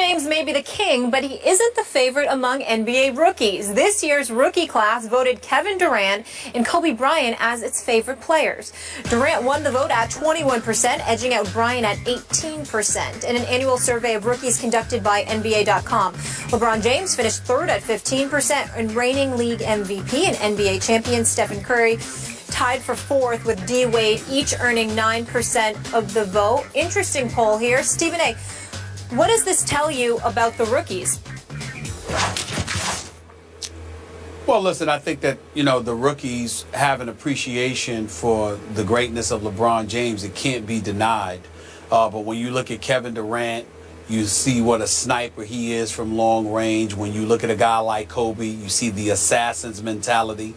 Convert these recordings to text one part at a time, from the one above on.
James may be the king, but he isn't the favorite among NBA rookies. This year's rookie class voted Kevin Durant and Kobe Bryant as its favorite players. Durant won the vote at 21%, edging out Bryant at 18%. In an annual survey of rookies conducted by NBA.com, LeBron James finished third at 15%, and reigning league MVP and NBA champion Stephen Curry tied for fourth with D. Wade, each earning 9% of the vote. Interesting poll here. Stephen A., what does this tell you about the rookies? Well, listen, I think that, the rookies have an appreciation for the greatness of LeBron James. It can't be denied. But when you look at Kevin Durant, you see what a sniper he is from long range. When you look at a guy like Kobe, you see the assassin's mentality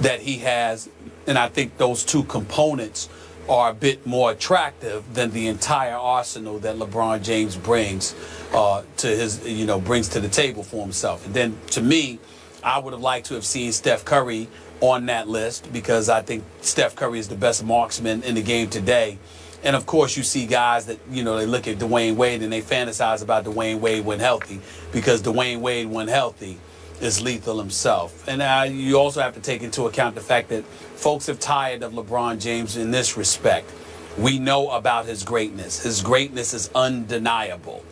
that he has. And I think those two components are a bit more attractive than the entire arsenal that LeBron James brings brings to the table for himself. And then, to me, I would have liked to have seen Steph Curry on that list, because I think Steph Curry is the best marksman in the game today. And, of course, you see guys that, they look at Dwayne Wade and they fantasize about Dwayne Wade when healthy, because Dwayne Wade, when healthy, is lethal himself. And you also have to take into account the fact that folks have tired of LeBron James in this respect. We know about his greatness. His greatness is undeniable.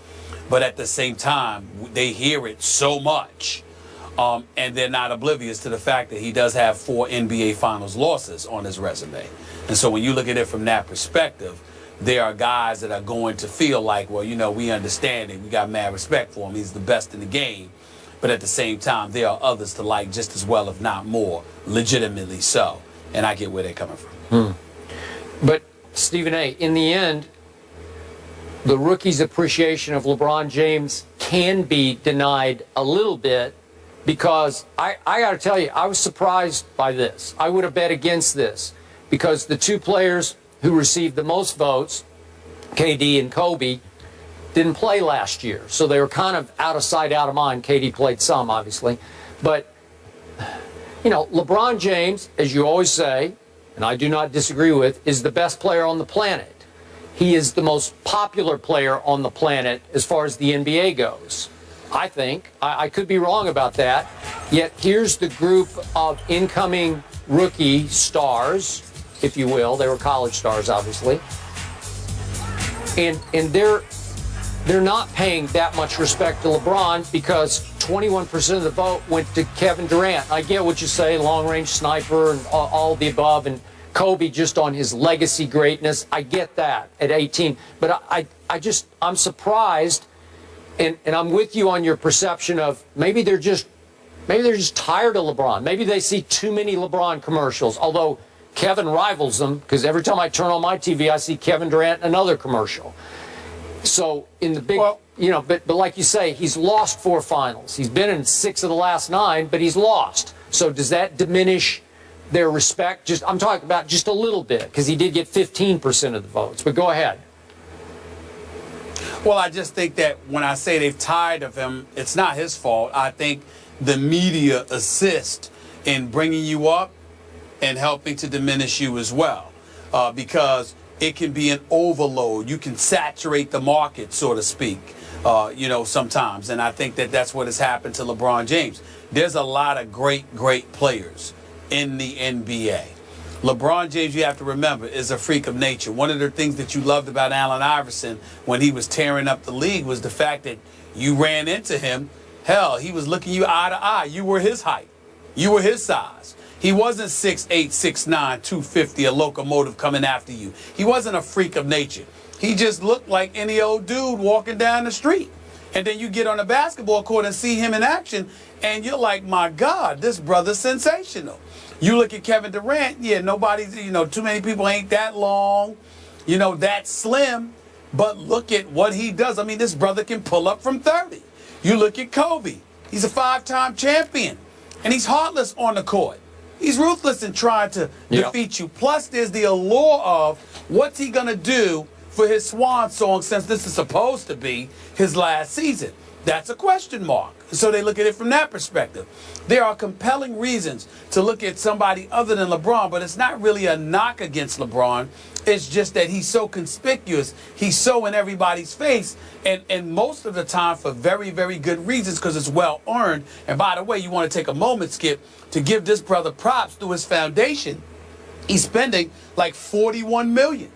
But at the same time, they hear it so much, and they're not oblivious to the fact that he does have 4 NBA Finals losses on his resume. And so when you look at it from that perspective, there are guys that are going to feel like, well, we understand it. We got mad respect for him. He's the best in the game. But at the same time, there are others to like just as well, if not more, legitimately so. And I get where they're coming from. But, Stephen A., in the end, the rookie's appreciation of LeBron James can be denied a little bit, because I got to tell you, I was surprised by this. I would have bet against this, because the two players who received the most votes, KD and Kobe, didn't play last year. So they were kind of out of sight, out of mind. KD played some, obviously. But, LeBron James, as you always say, and I do not disagree with, is the best player on the planet. He is the most popular player on the planet as far as the NBA goes, I think. I could be wrong about that. Yet here's the group of incoming rookie stars, if you will. They were college stars, obviously. And they're not paying that much respect to LeBron, because 21% of the vote went to Kevin Durant. I get what you say, long-range sniper and all the above, and Kobe just on his legacy greatness. I get that at 18. But I'm surprised, and I'm with you on your perception of maybe they're just tired of LeBron. Maybe they see too many LeBron commercials, although Kevin rivals them, because every time I turn on my TV, I see Kevin Durant in another commercial. So in the big, but like you say, he's lost 4 finals. He's been in 6 of the last 9, but he's lost. So does that diminish their respect? I'm talking about just a little bit, because he did get 15% of the votes. But go ahead. Well, I just think that when I say they've tired of him, it's not his fault. I think the media assist in bringing you up and helping to diminish you as well, because it can be an overload. You can saturate the market, so to speak, sometimes. And I think that that's what has happened to LeBron James. There's a lot of great players in the NBA. LeBron James, you have to remember, is a freak of nature. One of the things that you loved about Allen Iverson when he was tearing up the league was the fact that you ran into him. Hell, he was looking you eye to eye. You were his height. You were his size. He wasn't 6'8", 6'9", 250, a locomotive coming after you. He wasn't a freak of nature. He just looked like any old dude walking down the street. And then you get on a basketball court and see him in action, and you're like, my God, this brother's sensational. You look at Kevin Durant, nobody's, too many people ain't that long, that slim. But look at what he does. I mean, this brother can pull up from 30. You look at Kobe. He's a 5-time champion, and he's heartless on the court. He's ruthless in trying to defeat you. Plus, there's the allure of what's he going to do for his swan song since this is supposed to be his last season? That's a question mark. So they look at it from that perspective. There are compelling reasons to look at somebody other than LeBron, but it's not really a knock against LeBron. It's just that he's so conspicuous. He's so in everybody's face, and most of the time for very, very good reasons, because it's well earned. And by the way, you want to take a moment, Skip, to give this brother props through his foundation. He's spending like $41 million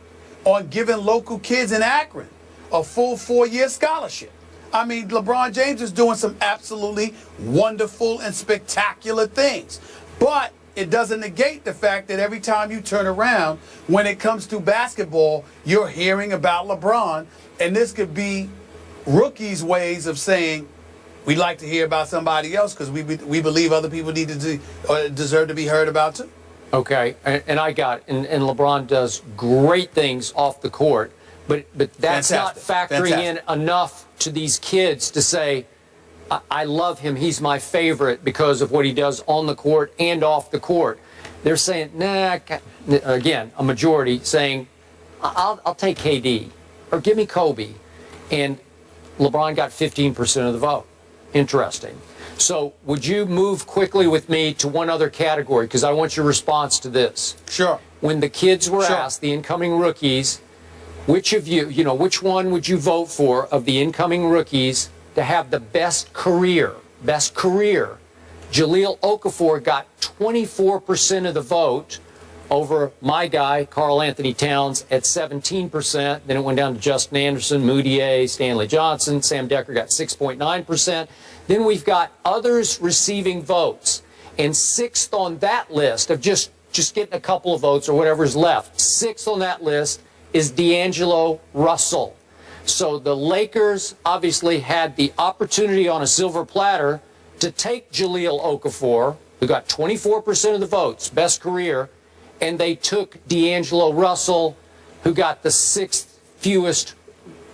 on giving local kids in Akron a full 4-year scholarship. I mean, LeBron James is doing some absolutely wonderful and spectacular things. But it doesn't negate the fact that every time you turn around, when it comes to basketball, you're hearing about LeBron. And this could be rookies' ways of saying, we'd like to hear about somebody else because we believe other people need to deserve to be heard about too. Okay, and I got it. And LeBron does great things off the court. But that's Fantastic. not factoring in enough to these kids to say, I love him, he's my favorite because of what he does on the court and off the court. They're saying, nah, again, a majority saying, I'll take KD or give me Kobe. And LeBron got 15% of the vote. Interesting. So would you move quickly with me to one other category? Because I want your response to this. Sure. When the kids were asked, the incoming rookies, which of you, which one would you vote for of the incoming rookies to have the best career? Best career. Jahlil Okafor got 24% of the vote over my guy, Karl Anthony Towns, at 17%. Then it went down to Justin Anderson, Moutier, Stanley Johnson. Sam Decker got 6.9%. Then we've got others receiving votes. And sixth on that list of just getting a couple of votes or whatever's left, sixth on that list is D'Angelo Russell. So the Lakers obviously had the opportunity on a silver platter to take Jahlil Okafor, who got 24% of the votes, best career, and they took D'Angelo Russell, who got the sixth fewest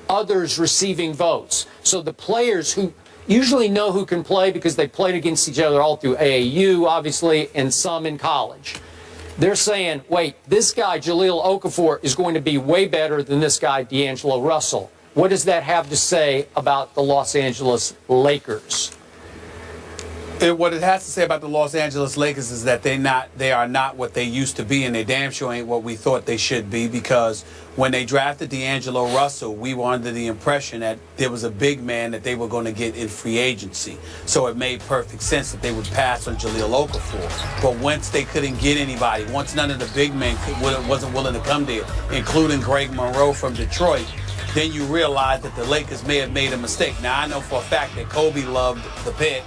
others receiving votes. So the players who usually know who can play because they played against each other all through AAU, obviously, and some in college. They're saying, wait, this guy, Jahlil Okafor, is going to be way better than this guy, D'Angelo Russell. What does that have to say about the Los Angeles Lakers? What it has to say about the Los Angeles Lakers is that they are not what they used to be, and they damn sure ain't what we thought they should be, because when they drafted D'Angelo Russell, we were under the impression that there was a big man that they were going to get in free agency. So it made perfect sense that they would pass on Jahlil Okafor. But once they couldn't get anybody, once none of the big men wasn't willing to come there, including Greg Monroe from Detroit, then you realize that the Lakers may have made a mistake. Now, I know for a fact that Kobe loved the pick,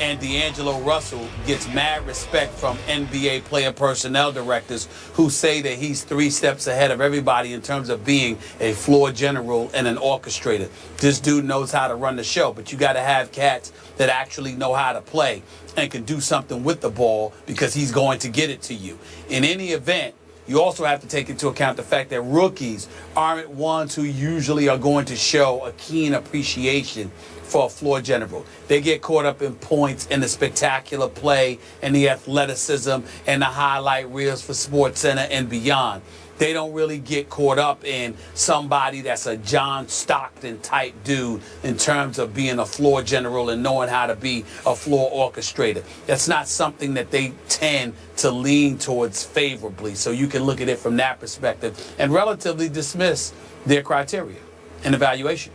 and D'Angelo Russell gets mad respect from NBA player personnel directors who say that he's 3 steps ahead of everybody in terms of being a floor general and an orchestrator. This dude knows how to run the show, but you got to have cats that actually know how to play and can do something with the ball, because he's going to get it to you. In any event, you also have to take into account the fact that rookies aren't ones who usually are going to show a keen appreciation for a floor general. They get caught up in points and the spectacular play and the athleticism and the highlight reels for SportsCenter and beyond. They don't really get caught up in somebody that's a John Stockton type dude in terms of being a floor general and knowing how to be a floor orchestrator. That's not something that they tend to lean towards favorably. So you can look at it from that perspective and relatively dismiss their criteria and evaluation.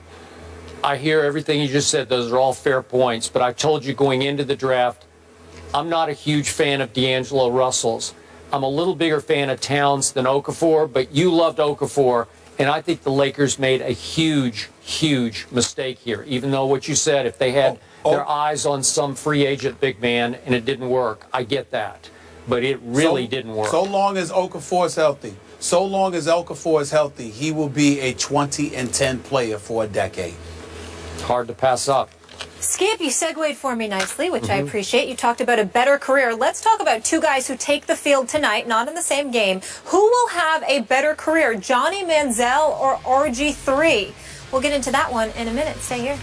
I hear everything you just said. Those are all fair points. But I told you going into the draft, I'm not a huge fan of D'Angelo Russell's. I'm a little bigger fan of Towns than Okafor, but you loved Okafor, and I think the Lakers made a huge, huge mistake here. Even though what you said, if they had their eyes on some free agent big man and it didn't work, I get that. But it really didn't work. So long as Okafor is healthy, he will be a 20-10 player for a decade. Hard to pass up. Skip, you segued for me nicely, which I appreciate. You talked about a better career. Let's talk about 2 guys who take the field tonight, not in the same game. Who will have a better career, Johnny Manziel or RG3? We'll get into that one in a minute. Stay here.